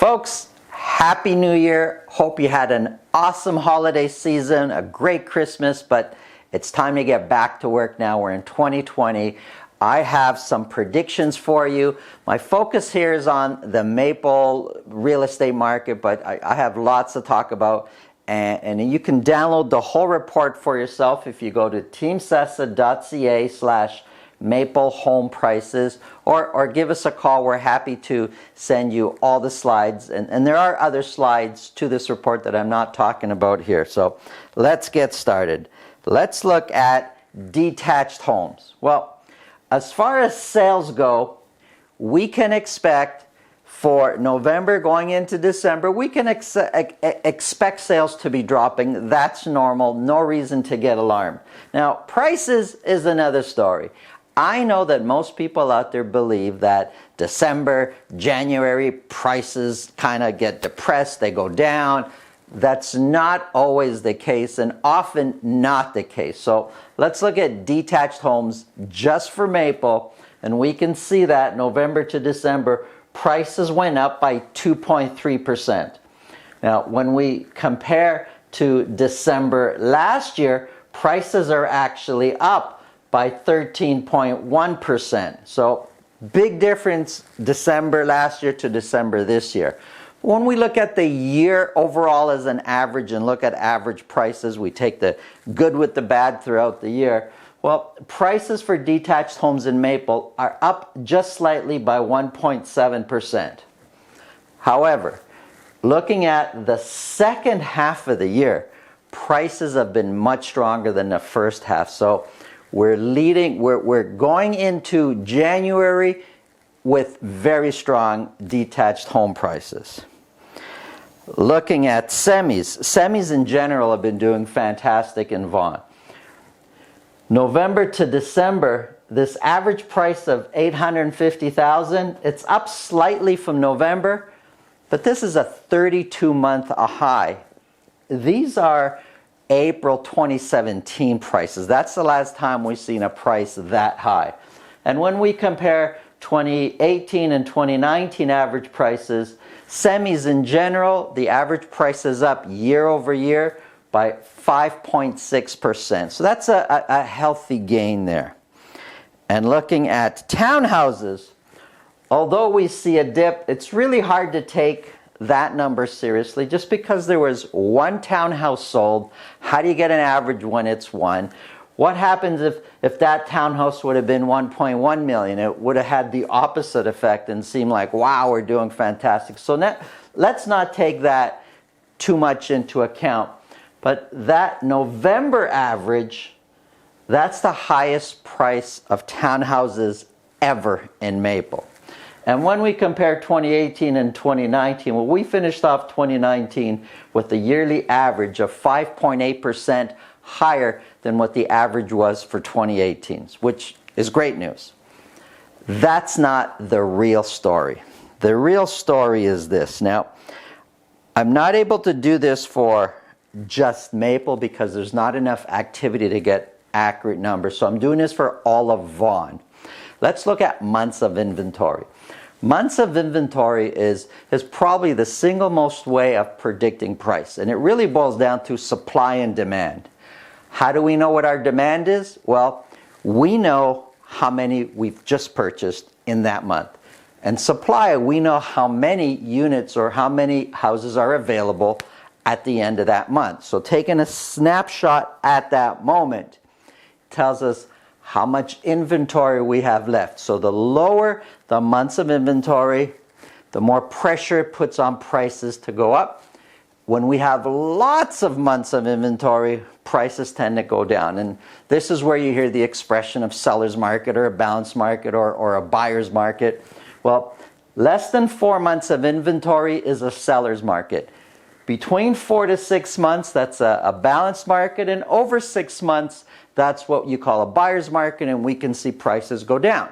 Folks, Happy New Year. Hope you had an awesome holiday season, a great Christmas, but it's time to get back to work now. We're in 2020. I have some predictions for you. My focus here is on the Maple real estate market, but I have lots to talk about. And you can download the whole report for yourself if you go to teamsessa.ca/Maple home prices, or give us a call. We're happy to send you all the slides, and there are other slides to this report that I'm not talking about here. So let's get started. Let's look at detached homes. Well, as far as sales go, we can expect for November going into December, we can expect sales to be dropping. That's normal. No reason to get alarmed. Now, prices is another story. I know that most people out there believe that December, January, prices kind of get depressed, they go down. That's not always the case, and often not the case. So let's look at detached homes just for Maple, and we can see that November to December, prices went up by 2.3%. Now, when we compare to December last year, prices are actually up by 13.1%. So big difference December last year to December this year. When we look at the year overall as an average and look at average prices, we take the good with the bad throughout the year. Well, prices for detached homes in Maple are up just slightly by 1.7%. However, looking at the second half of the year, prices have been much stronger than the first half. So we're going into January with very strong detached home prices. Looking at semis in general have been doing fantastic in Vaughan. November to December, this average price of $850,000, it's up slightly from November, but this is a 32-month high. These are April 2017 prices. That's the last time we've seen a price that high. And when we compare 2018 and 2019 average prices, semis in general, the average price is up year over year by 5.6%. So that's a healthy gain there. And looking at townhouses, although we see a dip, it's really hard to take that number seriously just because there was one townhouse sold. How do you get an average when it's one? What happens if that townhouse would have been 1.1 million? It would have had the opposite effect and seemed like, wow, we're doing fantastic. So let's not take that too much into account. But that November average, that's the highest price of townhouses ever in Maple. And when we compare 2018 and 2019, well, we finished off 2019 with a yearly average of 5.8% higher than what the average was for 2018, which is great news. That's not the real story. The real story is this. Now, I'm not able to do this for just Maple because there's not enough activity to get accurate numbers. So I'm doing this for all of Vaughan. Let's look at months of inventory. Months of inventory is probably the single most way of predicting price. And it really boils down to supply and demand. How do we know what our demand is? Well, we know how many we've just purchased in that month. And supply, we know how many units or how many houses are available at the end of that month. So taking a snapshot at that moment tells us how much inventory we have left. So the lower the months of inventory, the more pressure it puts on prices to go up. When we have lots of months of inventory, prices tend to go down. And this is where you hear the expression of seller's market or a balanced market or a buyer's market. Well, less than 4 months of inventory is a seller's market. Between 4 to 6 months, that's a balanced market, and over 6 months, that's what you call a buyer's market, and we can see prices go down.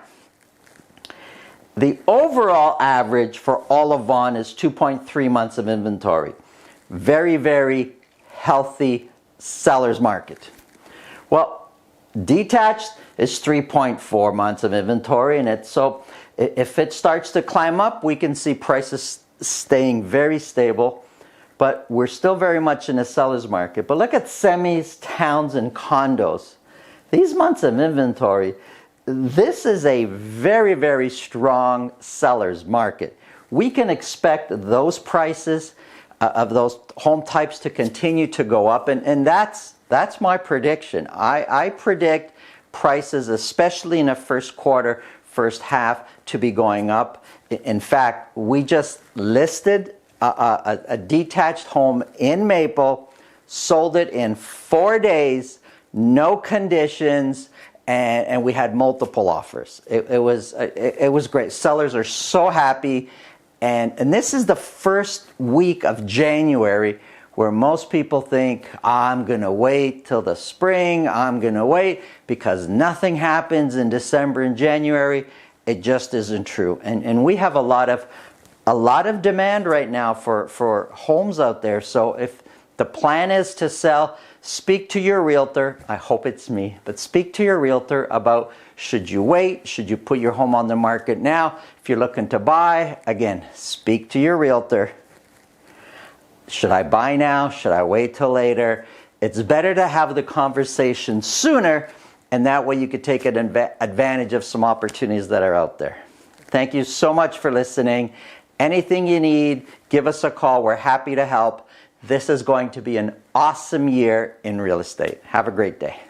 The overall average for all of Vaughan is 2.3 months of inventory. Very, very healthy seller's market. Well, detached is 3.4 months of inventory, and so if it starts to climb up, we can see prices staying very stable, but we're still very much in a seller's market. But look at semis, towns, and condos. These months of inventory, this is a very, very strong seller's market. We can expect those prices of those home types to continue to go up, and that's my prediction. I predict prices, especially in the first quarter, first half, to be going up. In fact, we just listed a detached home in Maple, sold it in 4 days, no conditions, and we had multiple offers. It was great. Sellers are so happy, and this is the first week of January where most people think, I'm going to wait till the spring, I'm going to wait because nothing happens in December and January. It just isn't true. And we have a lot of demand right now for homes out there. So if the plan is to sell, speak to your realtor. I hope it's me, but speak to your realtor about, should you wait? Should you put your home on the market now? If you're looking to buy, again, speak to your realtor. Should I buy now? Should I wait till later? It's better to have the conversation sooner, and that way you could take advantage of some opportunities that are out there. Thank you so much for listening. Anything you need, give us a call. We're happy to help. This is going to be an awesome year in real estate. Have a great day.